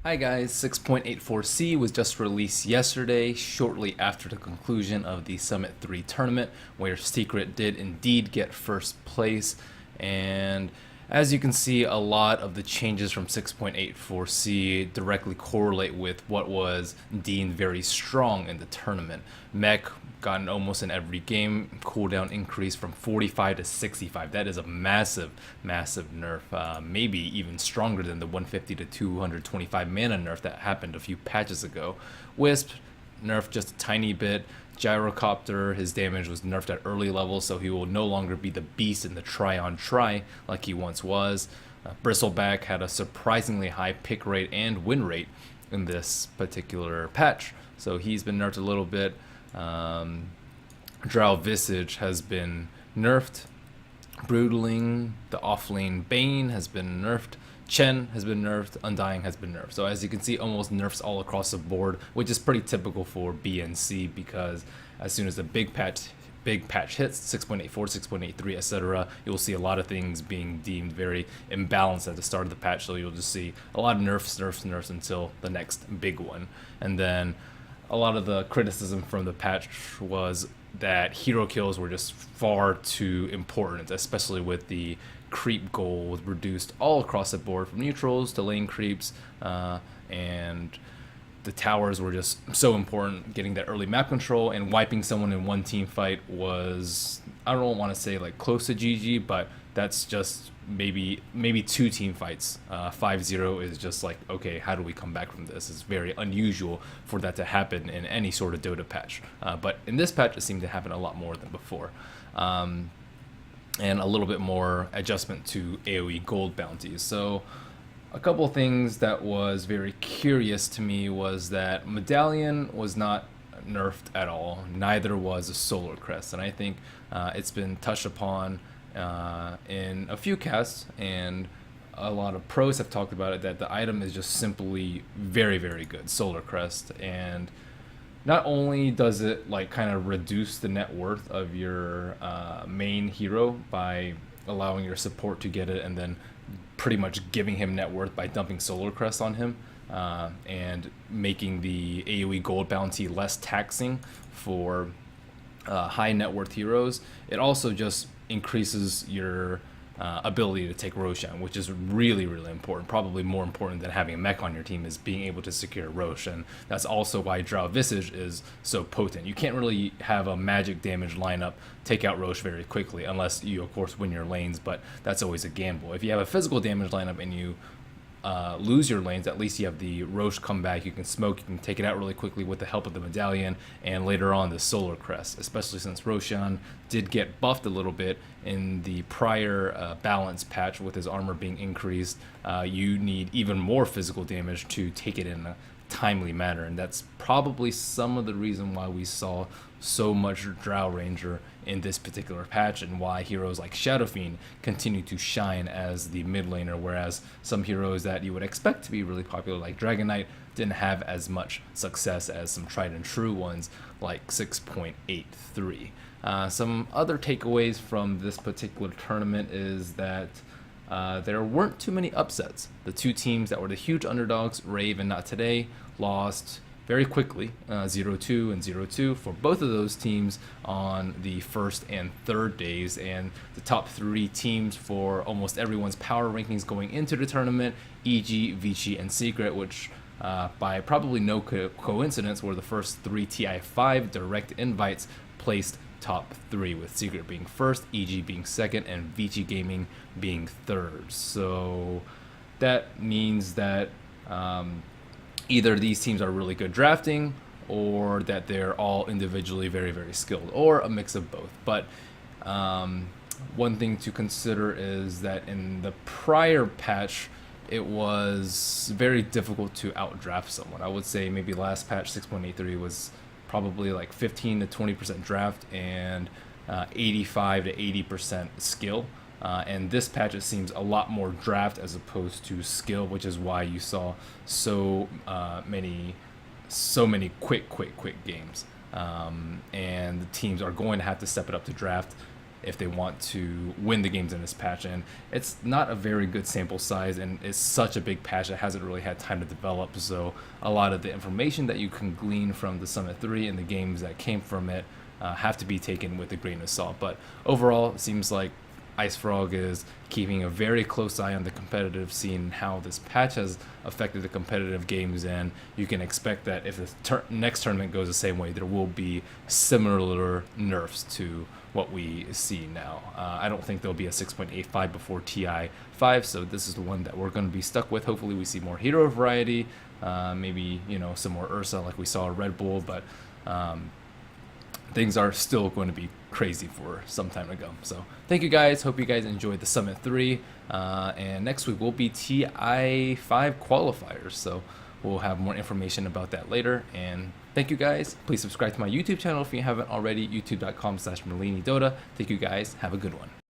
Hi guys, 6.84C was just released yesterday, shortly after the conclusion of the Summit 3 tournament, where Secret did indeed get first place. And as you can see, a lot of the changes from 6.84C directly correlate with what was deemed very strong in the tournament. Mech gotten almost in every game, cooldown increased from 45 to 65. That is a massive nerf, maybe even stronger than the 150 to 225 mana nerf that happened a few patches ago. Wisp nerfed just a tiny bit. Gyrocopter, his damage was nerfed at early levels, so he will no longer be the beast in the try-on-try like he once was. Bristleback had a surprisingly high pick rate and win rate in this particular patch, so he's been nerfed a little bit. Drow Visage has been nerfed. Brutaling, the offlane Bane has been nerfed. Chen has been nerfed, Undying has been nerfed. So as you can see, almost nerfs all across the board, which is pretty typical for BNC because as soon as the big patch hits, 6.84, 6.83, etc., you'll see a lot of things being deemed very imbalanced at the start of the patch. So you'll just see a lot of nerfs until the next big one. And then a lot of the criticism from the patch was that hero kills were just far too important, especially with the creep goal reduced all across the board from neutrals to lane creeps, and the towers were just so important. Getting that early map control and wiping someone in one team fight was, I don't want to say like close to GG, but that's just maybe two team fights. 5-0 is just like, okay, how do we come back from this? It's very unusual for that to happen in any sort of Dota patch, but in this patch it seemed to happen a lot more than before. And a little bit more adjustment to AoE gold bounties. So a couple things that was very curious to me was that Medallion was not nerfed at all, neither was a Solar Crest, and I think it's been touched upon in a few casts, and a lot of pros have talked about it, that the item is just simply very good, Solar Crest. And not only does it like kind of reduce the net worth of your main hero by allowing your support to get it and then pretty much giving him net worth by dumping Solar Crest on him, and making the AoE gold bounty less taxing for high net worth heroes, it also just increases your ability to take Roshan, which is really important. Probably more important than having a mech on your team is being able to secure Rosh, and that's also why Drow Visage is so potent. You can't really have a magic damage lineup take out Rosh very quickly unless you of course win your lanes, but that's always a gamble. If you have a physical damage lineup and you lose your lanes, at least you have the Rosh comeback. You can smoke, you can take it out really quickly with the help of the Medallion, and later on the Solar Crest, especially since Roshan did get buffed a little bit in the prior balance patch with his armor being increased. You need even more physical damage to take it in a timely manner, and that's probably some of the reason why we saw so much Drow Ranger in this particular patch, and why heroes like Shadow Fiend continue to shine as the mid laner, whereas some heroes that you would expect to be really popular like Dragon Knight didn't have as much success as some tried and true ones like 6.83. Some other takeaways from this particular tournament is that there weren't too many upsets. The two teams that were the huge underdogs, Rave and Not Today, lost very quickly, 0-2 and 0-2 for both of those teams on the first and third days. And the top three teams for almost everyone's power rankings going into the tournament, EG, Vici, and Secret, which by probably no coincidence were the first three TI5 direct invites placed top three, with Secret being first, EG being second, and Vici Gaming being third. So that means that either these teams are really good drafting, or that they're all individually very skilled, or a mix of both. But one thing to consider is that in the prior patch, it was very difficult to outdraft someone. I would say maybe last patch, 6.83, was probably like 15 to 20% draft and 85 to 80% skill. And this patch, it seems a lot more draft as opposed to skill, which is why you saw so many quick games. And the teams are going to have to step it up to draft if they want to win the games in this patch. And it's not a very good sample size, and it's such a big patch that hasn't really had time to develop, so a lot of the information that you can glean from the Summit 3 and the games that came from it have to be taken with a grain of salt. But overall, it seems like IceFrog is keeping a very close eye on the competitive scene and how this patch has affected the competitive games, and you can expect that if the next tournament goes the same way, there will be similar nerfs to what we see now. I don't think there'll be a 6.85 before TI 5, so this is the one that we're going to be stuck with. Hopefully we see more hero variety, maybe, you know, some more Ursa like we saw Red Bull, but things are still going to be crazy for some time to go. So thank you guys. Hope you guys enjoyed the Summit 3. And next week will be TI 5 qualifiers. So we'll have more information about that later. And thank you guys. Please subscribe to my YouTube channel if you haven't already. youtube.com/MarliniDota. Thank you guys. Have a good one.